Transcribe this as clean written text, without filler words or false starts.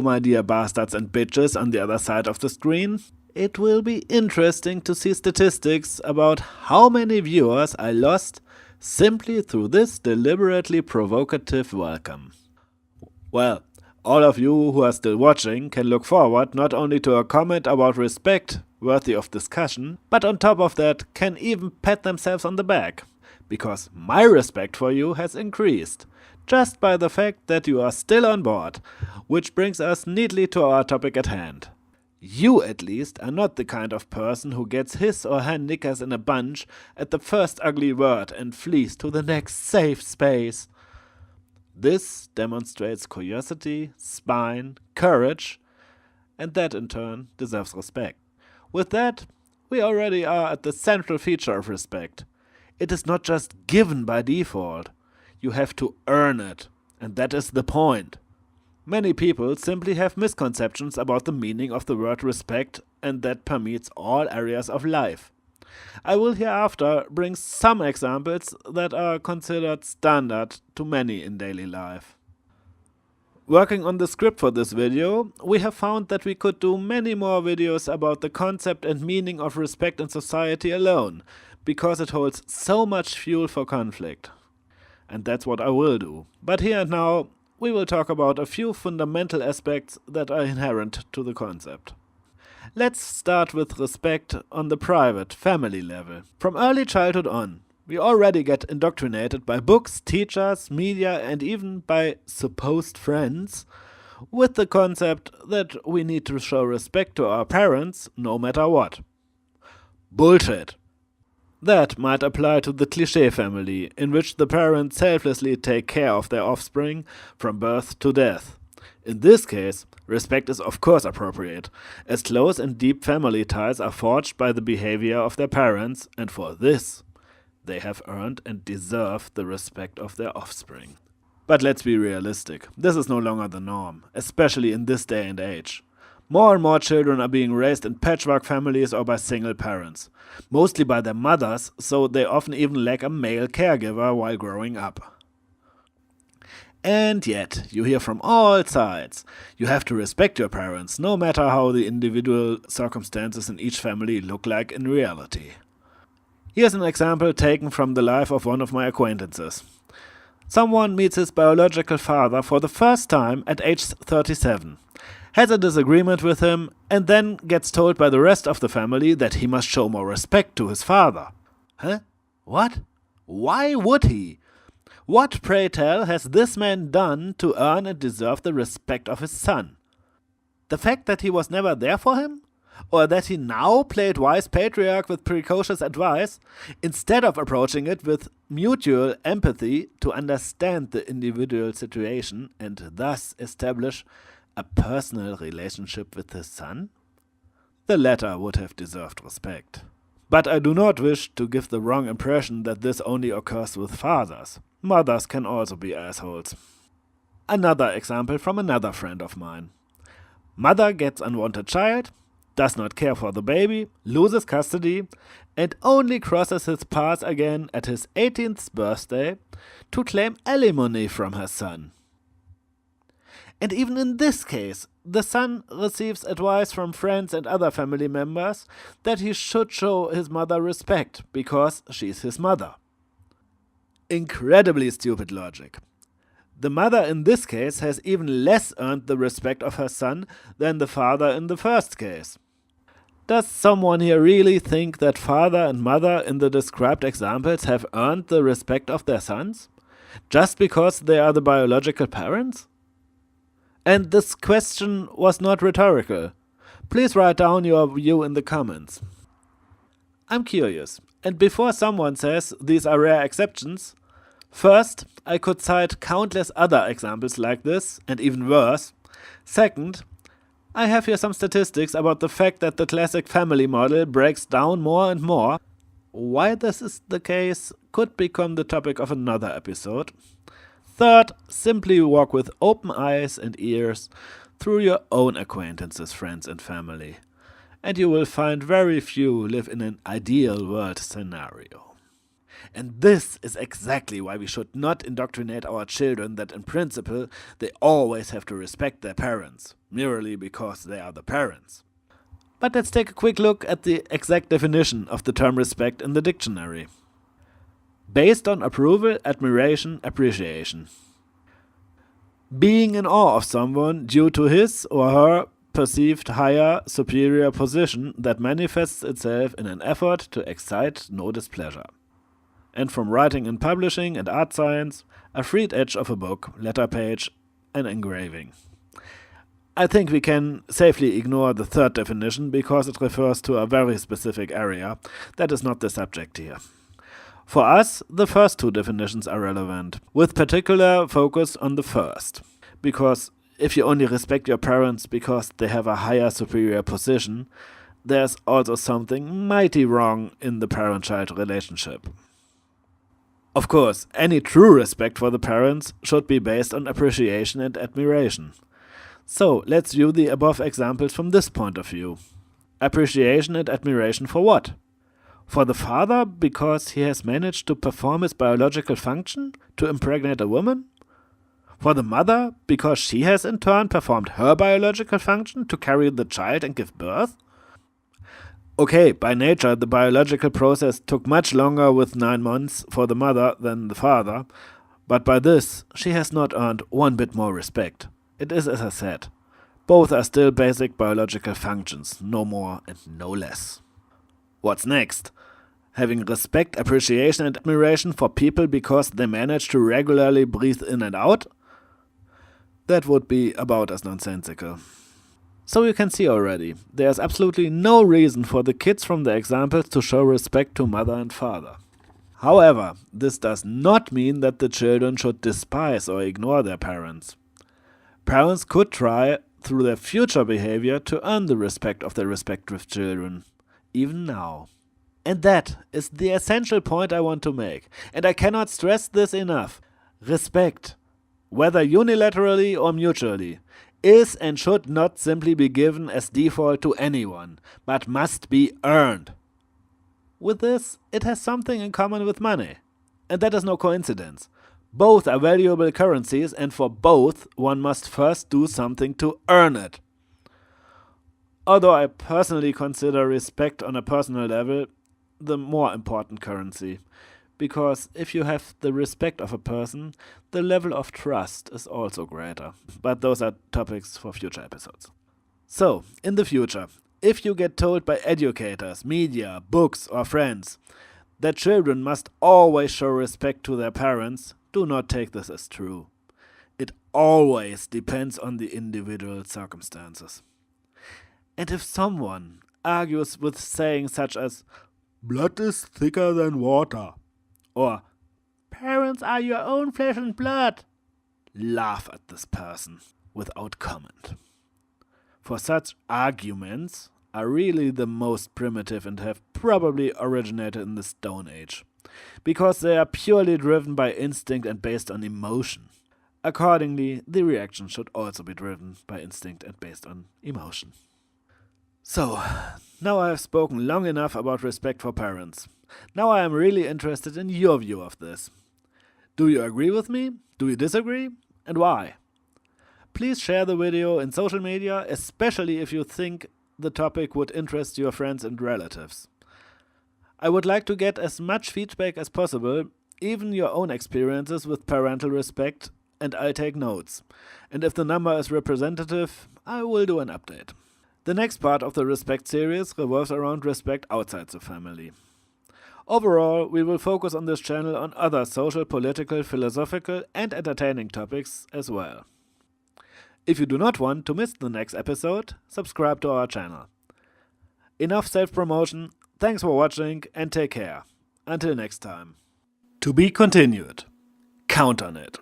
my dear bastards and bitches on the other side of the screen. It will be interesting to see statistics about how many viewers I lost simply through this deliberately provocative welcome. Well, all of you who are still watching can look forward not only to a comment about respect worthy of discussion, but on top of that can even pat themselves on the back, because my respect for you has increased, just by the fact that you are still on board, which brings us neatly to our topic at hand. You, at least, are not the kind of person who gets his or her knickers in a bunch at the first ugly word and flees to the next safe space. This demonstrates curiosity, spine, courage, and that in turn deserves respect. With that, we already are at the central feature of respect. It is not just given by default. You have to earn it, and that is the point. Many people simply have misconceptions about the meaning of the word respect, and that permeates all areas of life. I will hereafter bring some examples that are considered standard to many in daily life. Working on the script for this video, we have found that we could do many more videos about the concept and meaning of respect in society alone, because it holds so much fuel for conflict. And that's what I will do. But here and now, we will talk about a few fundamental aspects that are inherent to the concept. Let's start with respect on the private, family level. From early childhood on, we already get indoctrinated by books, teachers, media, and even by supposed friends with the concept that we need to show respect to our parents no matter what. Bullshit! That might apply to the cliché family, in which the parents selflessly take care of their offspring from birth to death. In this case, respect is of course appropriate, as close and deep family ties are forged by the behavior of their parents, and for this, they have earned and deserve the respect of their offspring. But let's be realistic, this is no longer the norm, especially in this day and age. More and more children are being raised in patchwork families or by single parents, mostly by their mothers, so they often even lack a male caregiver while growing up. And yet, you hear from all sides, you have to respect your parents, no matter how the individual circumstances in each family look like in reality. Here's an example taken from the life of one of my acquaintances. Someone meets his biological father for the first time at age 37. Has a disagreement with him, and then gets told by the rest of the family that he must show more respect to his father. Huh? What? Why would he? What, pray tell, has this man done to earn and deserve the respect of his son? The fact that he was never there for him? Or that he now played wise patriarch with precocious advice, instead of approaching it with mutual empathy to understand the individual situation and thus establish a personal relationship with his son? The latter would have deserved respect. But I do not wish to give the wrong impression that this only occurs with fathers. Mothers can also be assholes. Another example from another friend of mine. Mother gets unwanted child, does not care for the baby, loses custody, and only crosses his path again at his 18th birthday to claim alimony from her son. And even in this case, the son receives advice from friends and other family members that he should show his mother respect because she's his mother. Incredibly stupid logic. The mother in this case has even less earned the respect of her son than the father in the first case. Does someone here really think that father and mother in the described examples have earned the respect of their sons? Just because they are the biological parents? And this question was not rhetorical. Please write down your view in the comments. I'm curious, and before someone says these are rare exceptions, first, I could cite countless other examples like this, and even worse. Second, I have here some statistics about the fact that the classic family model breaks down more and more. Why this is the case could become the topic of another episode. Third, simply walk with open eyes and ears through your own acquaintances, friends and family, and you will find very few live in an ideal world scenario. And this is exactly why we should not indoctrinate our children that in principle they always have to respect their parents. merely because they are the parents. But let's take a quick look at the exact definition of the term respect in the dictionary. Based on approval, admiration, appreciation. Being in awe of someone due to his or her perceived higher, superior position that manifests itself in an effort to excite no displeasure. And from writing and publishing and art science, a freed edge of a book, letter page, and engraving. I think we can safely ignore the third definition because it refers to a very specific area that is not the subject here. For us, the first two definitions are relevant, with particular focus on the first. Because if you only respect your parents because they have a higher superior position, there's also something mighty wrong in the parent-child relationship. Of course, any true respect for the parents should be based on appreciation and admiration. So, let's view the above examples from this point of view. Appreciation and admiration for what? For the father because he has managed to perform his biological function to impregnate a woman? For the mother because she has in turn performed her biological function to carry the child and give birth? Okay, by nature the biological process took much longer with 9 months for the mother than the father, but by this she has not earned one bit more respect. It is as I said. Both are still basic biological functions, no more and no less. What's next? Having respect, appreciation and admiration for people because they manage to regularly breathe in and out? That would be about as nonsensical. So you can see already, there's absolutely no reason for the kids from the examples to show respect to mother and father. However, this does not mean that the children should despise or ignore their parents. Parents could try, through their future behavior, to earn the respect of their respective children, even now. And that is the essential point I want to make, and I cannot stress this enough. Respect, whether unilaterally or mutually, is and should not simply be given as default to anyone, but must be earned. With this, it has something in common with money, and that is no coincidence. Both are valuable currencies, and for both, one must first do something to earn it. Although I personally consider respect on a personal level the more important currency, because if you have the respect of a person, the level of trust is also greater. But those are topics for future episodes. So, in the future, if you get told by educators, media, books or friends that children must always show respect to their parents, do not take this as true. It always depends on the individual circumstances. And if someone argues with saying such as, "Blood is thicker than water," or "Parents are your own flesh and blood," laugh at this person without comment. For such arguments are really the most primitive and have probably originated in the Stone Age, because they are purely driven by instinct and based on emotion. Accordingly, the reaction should also be driven by instinct and based on emotion. So, now I have spoken long enough about respect for parents. Now I am really interested in your view of this. Do you agree with me? Do you disagree? And why? Please share the video in social media, especially if you think the topic would interest your friends and relatives. I would like to get as much feedback as possible, even your own experiences with parental respect, and I'll take notes. And if the number is representative, I will do an update. The next part of the Respect series revolves around respect outside the family. Overall, we will focus on this channel on other social, political, philosophical and entertaining topics as well. If you do not want to miss the next episode, subscribe to our channel. Enough self-promotion, thanks for watching and take care. Until next time. To be continued. Count on it.